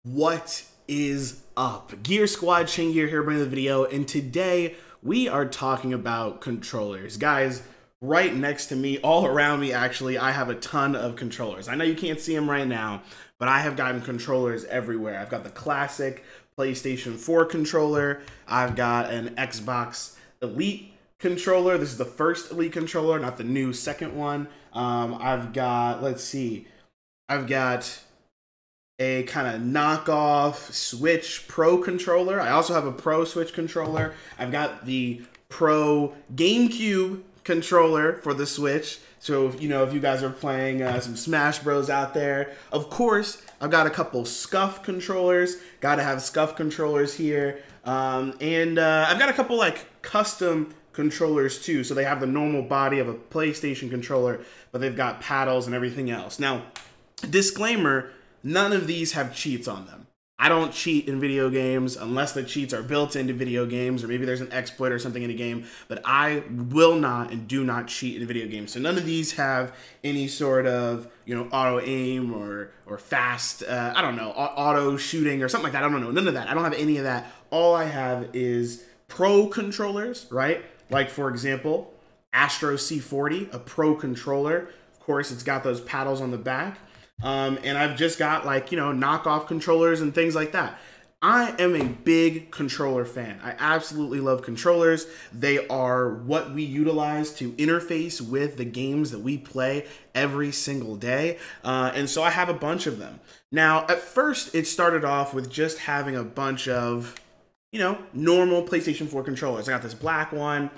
What is up? Gear Squad Chain Gear here bringing the video, and today we are talking about controllers. Guys, right next to me, all around me actually, I have a ton of controllers. I know you can't see them right now, but I have gotten controllers everywhere. I've got the classic PlayStation 4 controller. I've got an Xbox Elite controller. This is the first Elite controller, not the new second one. I've got, let's see, I've got a kind of knockoff Switch Pro controller. I also have a Pro Switch controller. I've got the Pro GameCube controller for the Switch. So, if you guys are playing some Smash Bros out there. Of course, I've got a couple Scuf controllers. Got to have Scuf controllers here. And I've got a couple like custom controllers too. So they have the normal body of a PlayStation controller, but they've got paddles and everything else. Now, disclaimer, none of these have cheats on them. I don't cheat in video games unless the cheats are built into video games, or maybe there's an exploit or something in a game, but I will not and do not cheat in video games. So none of these have any sort of, auto aim or fast, I don't know, auto shooting or something like that. I don't know, none of that. I don't have any of that. All I have is Pro controllers, right? Like, for example, Astro C40, a Pro controller. Of course, it's got those paddles on the back. And I've just got like, knockoff controllers and things like that. I am a big controller fan. I absolutely love controllers. They are what we utilize to interface with the games that we play every single day. And so I have a bunch of them. Now, at first, it started off with just having a bunch of, normal PlayStation 4 controllers. I got this black one.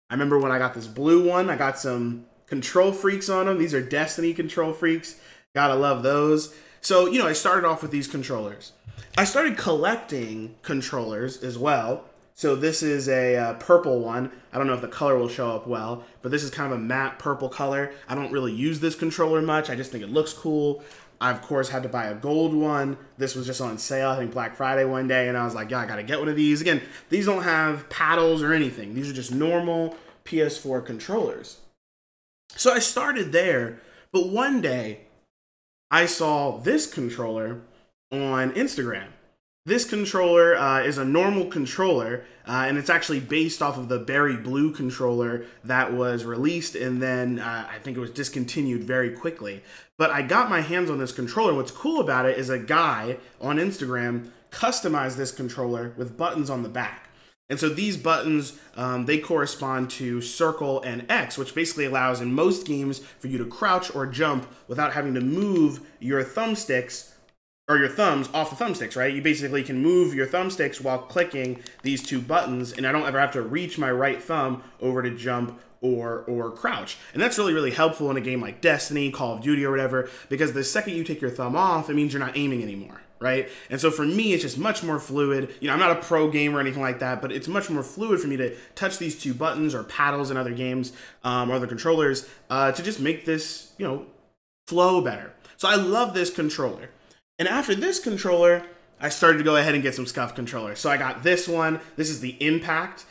I remember when I got this blue one, I got some Control Freaks on them. These are Destiny Control Freaks. Gotta love those. So, I started off with these controllers. I started collecting controllers as well. So this is a purple one. I don't know if the color will show up well, but this is kind of a matte purple color. I don't really use this controller much. I just think it looks cool. I, of course, had to buy a gold one. This was just on sale, I think Black Friday one day, and I was like, yeah, I gotta get one of these. Again, these don't have paddles or anything. These are just normal PS4 controllers. So I started there, but one day, I saw this controller on Instagram. This controller is a normal controller, and it's actually based off of the Berry Blue controller that was released, and then I think it was discontinued very quickly. But I got my hands on this controller, and what's cool about it is a guy on Instagram customized this controller with buttons on the back. And so these buttons, they correspond to circle and X, which basically allows in most games for you to crouch or jump without having to move your thumbsticks or your thumbs off the thumbsticks, right? You basically can move your thumbsticks while clicking these two buttons, and I don't ever have to reach my right thumb over to jump or crouch. And that's really, really helpful in a game like Destiny, Call of Duty, or whatever, because the second you take your thumb off, it means you're not aiming anymore. Right? And so for me, it's just much more fluid. I'm not a pro gamer or anything like that, but it's much more fluid for me to touch these two buttons or paddles in other games or other controllers to just make this, flow better. So I love this controller. And after this controller, I started to go ahead and get some Scuf controllers. So I got this one. This is the Impact.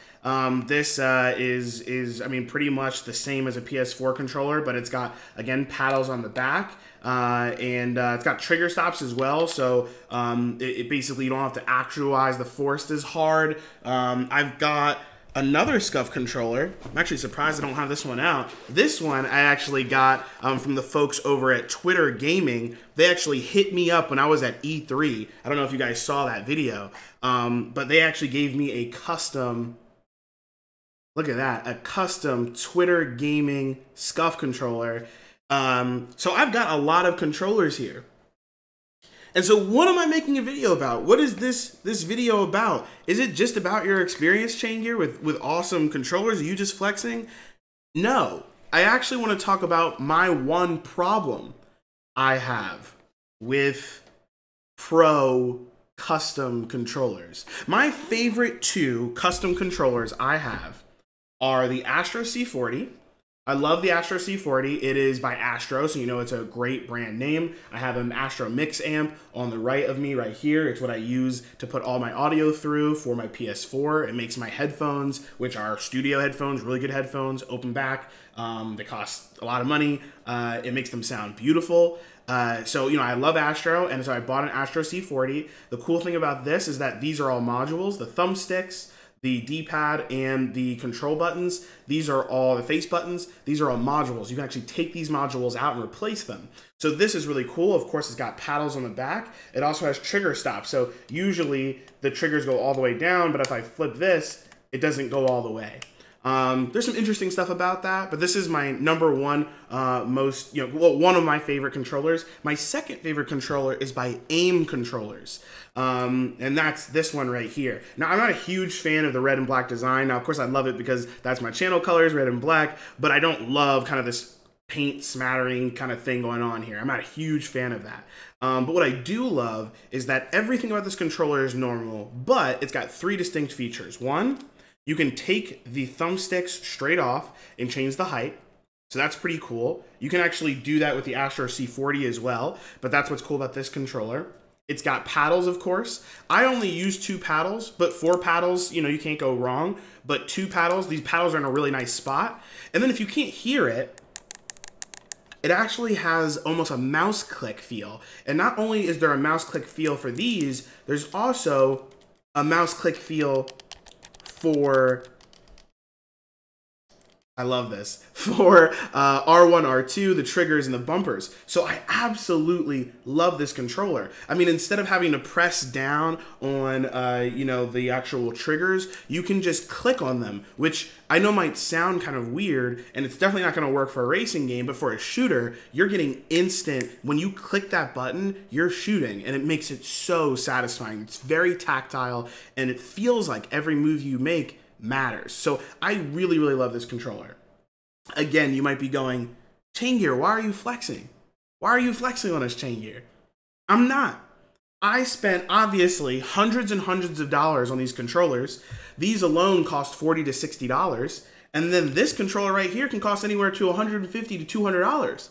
This is pretty much the same as a PS4 controller, but it's got, again, paddles on the back. And it's got trigger stops as well, so it basically, you don't have to actualize the force as hard. I've got another Scuf controller. I'm actually surprised I don't have this one out. This one I actually got from the folks over at Twitter Gaming. They actually hit me up when I was at E3. I don't know if you guys saw that video, but they actually gave me a custom, look at that, a custom Twitter Gaming Scuf controller. So I've got a lot of controllers here. And so what am I making a video about? What is this video about? Is it just about your experience, Chain Gear, with awesome controllers? Are you just flexing? No. I actually want to talk about my one problem I have with Pro custom controllers. My favorite two custom controllers I have are the Astro C40. I love the Astro C40. It is by Astro, so you know it's a great brand name. I have an Astro Mix amp on the right of me right here. It's what I use to put all my audio through for my PS4. It makes my headphones, which are studio headphones, really good headphones, open back. They cost a lot of money. It makes them sound beautiful. So, you know, I love Astro, and so I bought an Astro C40. The cool thing about this is that these are all modules, the thumbsticks, the D-pad, and the control buttons. These are all the face buttons. These are all modules. You can actually take these modules out and replace them. So this is really cool. Of course, it's got paddles on the back. It also has trigger stops. So usually the triggers go all the way down, but if I flip this, it doesn't go all the way. There's some interesting stuff about that, but this is my number one one of my favorite controllers. My second favorite controller is by AIM Controllers, and that's this one right here. Now, I'm not a huge fan of the red and black design. Now, of course, I love it because that's my channel colors, red and black, but I don't love kind of this paint smattering kind of thing going on here. I'm not a huge fan of that. But what I do love is that everything about this controller is normal, but it's got three distinct features. One, you can take the thumbsticks straight off and change the height. So that's pretty cool. You can actually do that with the Astro C40 as well, but that's what's cool about this controller. It's got paddles, of course. I only use 2 paddles, but 4 paddles, you know, you can't go wrong. But 2 paddles, these paddles are in a really nice spot. And then if you can't hear it, it actually has almost a mouse click feel. And not only is there a mouse click feel for these, there's also a mouse click feel for, I love this, for R1, R2, the triggers and the bumpers. So I absolutely love this controller. I mean, instead of having to press down on, you know, the actual triggers, you can just click on them, which I know might sound kind of weird, and it's definitely not gonna work for a racing game, but for a shooter, you're getting instant, when you click that button, you're shooting, and it makes it so satisfying. It's very tactile, and it feels like every move you make matters. So I really, really love this controller. Again, you might be going, Chain Gear, why are you flexing? Why are you flexing on us, Chain Gear? I'm not. I spent, obviously, hundreds and hundreds of dollars on these controllers. These alone cost $40 to $60. And then this controller right here can cost anywhere to $150 to $200.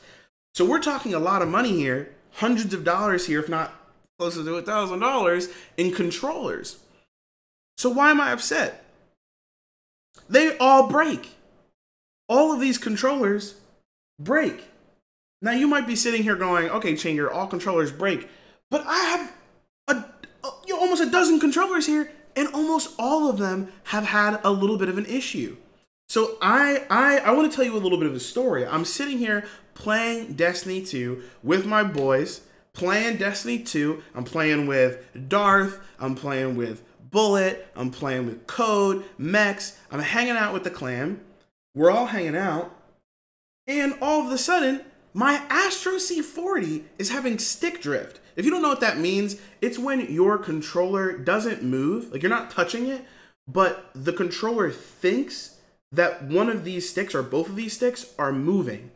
So we're talking a lot of money here, hundreds of dollars here, if not closer to $1,000 in controllers. So why am I upset? They all break. All of these controllers break. Now you might be sitting here going, okay, Chain Gear, all controllers break. But I have almost a dozen controllers here, and almost all of them have had a little bit of an issue. So I want to tell you a little bit of a story. I'm sitting here playing Destiny 2 with my boys, playing Destiny 2. I'm playing with Darth, I'm playing with Bullet, I'm playing with Code, Mex, I'm hanging out with the clan. We're all hanging out, and all of a sudden, my Astro C40 is having stick drift. If you don't know what that means, it's when your controller doesn't move, like you're not touching it, but the controller thinks that one of these sticks or both of these sticks are moving.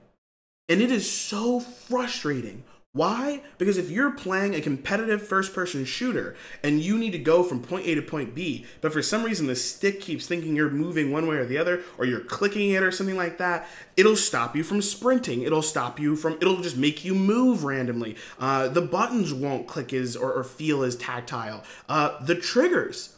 And it is so frustrating. Why? Because if you're playing a competitive first-person shooter and you need to go from point A to point B, but for some reason the stick keeps thinking you're moving one way or the other, or you're clicking it or something like that, it'll stop you from sprinting. It'll just make you move randomly. The buttons won't click or feel as tactile. The triggers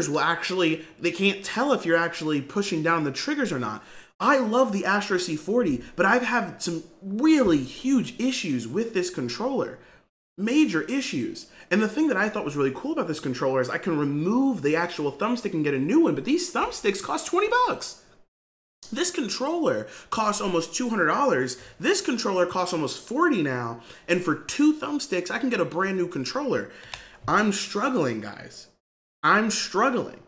will actually, they can't tell if you're actually pushing down the triggers or not. I love the Astro C40, but I've had some really huge issues with this controller. Major issues. And the thing that I thought was really cool about this controller is I can remove the actual thumbstick and get a new one, but these thumbsticks cost 20 bucks. This controller costs almost $200. This controller costs almost $40 now, and for 2 thumbsticks, I can get a brand new controller. I'm struggling, guys. I'm struggling.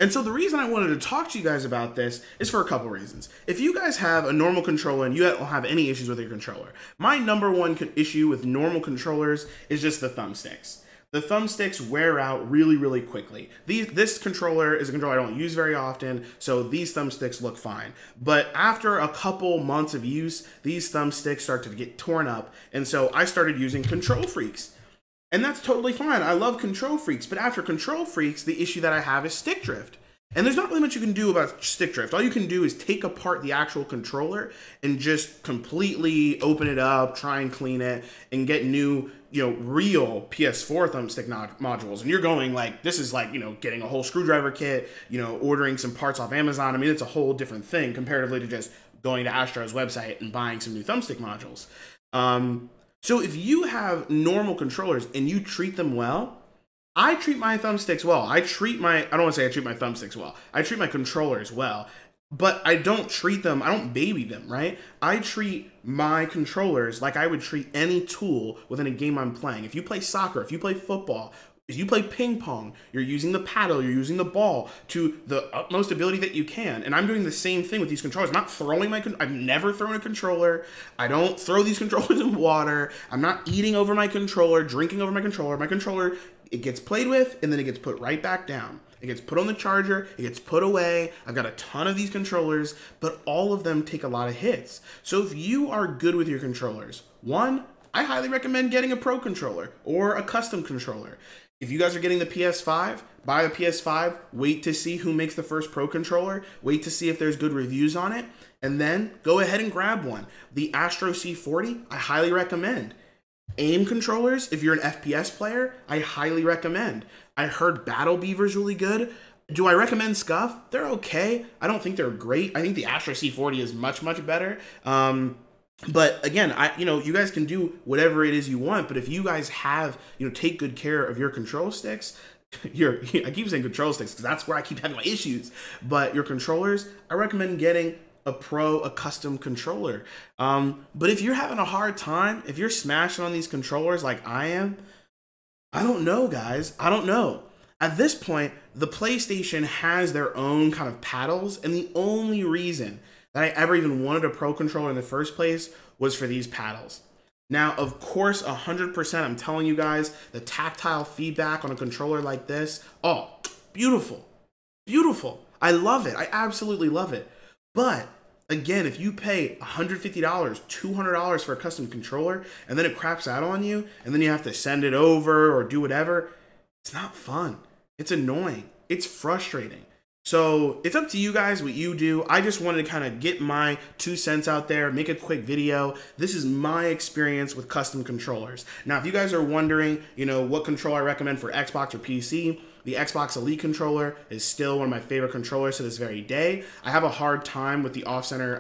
And so the reason I wanted to talk to you guys about this is for a couple reasons. If you guys have a normal controller and you don't have any issues with your controller, my number one issue with normal controllers is just the thumbsticks. The thumbsticks wear out really, really quickly. This controller is a controller I don't use very often, so these thumbsticks look fine. But after a couple months of use, these thumbsticks start to get torn up, and so I started using Control Freaks. And that's totally fine. I love Control Freaks, but after Control Freaks, the issue that I have is stick drift. And there's not really much you can do about stick drift. All you can do is take apart the actual controller and just completely open it up, try and clean it, and get new, real PS4 thumbstick modules. And you're going like, this is like, getting a whole screwdriver kit, ordering some parts off Amazon. I mean, it's a whole different thing comparatively to just going to Astro's website and buying some new thumbstick modules. So if you have normal controllers and you treat them well, I treat my thumbsticks well. I don't want to say I treat my thumbsticks well. I treat my controllers well, but I don't baby them, right? I treat my controllers like I would treat any tool within a game I'm playing. If you play soccer, if you play football, if you play ping pong, you're using the paddle, you're using the ball to the utmost ability that you can. And I'm doing the same thing with these controllers. I'm not throwing I've never thrown a controller. I don't throw these controllers in water. I'm not eating over my controller, drinking over my controller. My controller, it gets played with and then it gets put right back down. It gets put on the charger, it gets put away. I've got a ton of these controllers, but all of them take a lot of hits. So if you are good with your controllers, one, I highly recommend getting a pro controller or a custom controller. If you guys are getting the PS5, buy the PS5, wait to see who makes the first pro controller, wait to see if there's good reviews on it, and then go ahead and grab one. The Astro C40, I highly recommend. Aim controllers, if you're an FPS player, I highly recommend. I heard Battle Beaver's really good. Do I recommend Scuf? They're okay. I don't think they're great. I think the Astro C40 is much, much better. But again, you guys can do whatever it is you want, but if you guys have, take good care of your control sticks, I keep saying control sticks because that's where I keep having my issues, but your controllers, I recommend getting a custom controller. But if you're having a hard time, if you're smashing on these controllers like I am, I don't know, guys. I don't know. At this point, the PlayStation has their own kind of paddles, and the only reason that I ever even wanted a pro controller in the first place was for these paddles. Now, of course, 100%, I'm telling you guys, the tactile feedback on a controller like this, oh, beautiful, beautiful. I love it. I absolutely love it. But again, if you pay $150, $200 for a custom controller, and then it craps out on you, and then you have to send it over or do whatever, it's not fun. It's annoying. It's frustrating. So it's up to you guys what you do. I just wanted to kind of get my 2 cents out there, make a quick video. This is my experience with custom controllers. Now, if you guys are wondering, what controller I recommend for Xbox or PC, the Xbox Elite controller is still one of my favorite controllers to this very day. I have a hard time with the off-center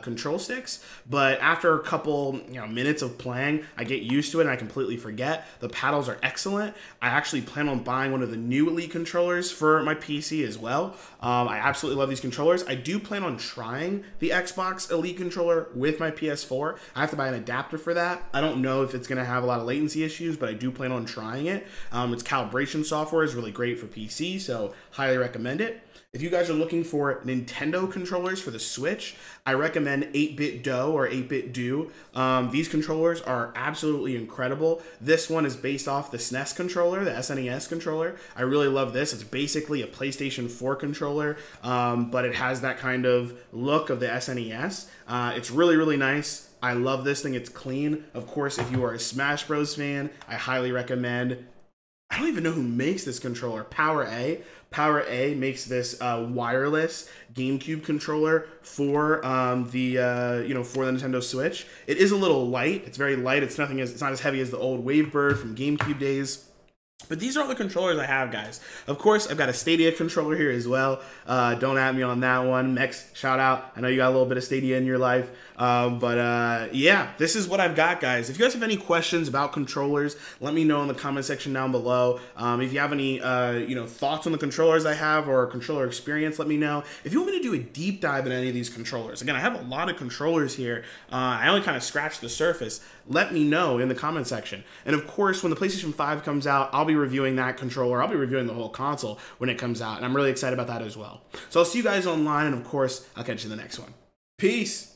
control sticks, but after a couple minutes of playing, I get used to it and I completely forget. The paddles are excellent. I actually plan on buying one of the new Elite controllers for my PC as well. I absolutely love these controllers. I do plan on trying the Xbox Elite controller with my PS4. I have to buy an adapter for that. I don't know if it's going to have a lot of latency issues, but I do plan on trying it. Its calibration software is really great for PC, so highly recommend it. If you guys are looking for Nintendo controllers for the Switch, I recommend 8-Bit Do or 8-Bit Do. These controllers are absolutely incredible. This one is based off the SNES controller, the SNES controller. I really love this. It's basically a PlayStation 4 controller, but it has that kind of look of the SNES. It's really, really nice. I love this thing. It's clean. Of course, if you are a Smash Bros. Fan, I highly recommend. I don't even know who makes this controller. Power A. Power A makes this wireless GameCube controller for the Nintendo Switch. It is a little light. It's very light. It's not as heavy as the old Wavebird from GameCube days. But these are all the controllers I have, guys. Of course, I've got a Stadia controller here as well. Don't at me on that one. Mex, shout out. I know you got a little bit of Stadia in your life. Yeah, this is what I've got, guys. If you guys have any questions about controllers, let me know in the comment section down below. If you have any thoughts on the controllers I have or controller experience, let me know. If you want me to do a deep dive in any of these controllers, again, I have a lot of controllers here. I only kind of scratched the surface. Let me know in the comment section. And of course, when the PlayStation 5 comes out, I'll be reviewing that controller. I'll be reviewing the whole console when it comes out, and I'm really excited about that as well. So I'll see you guys online, and of course, I'll catch you in the next one. Peace!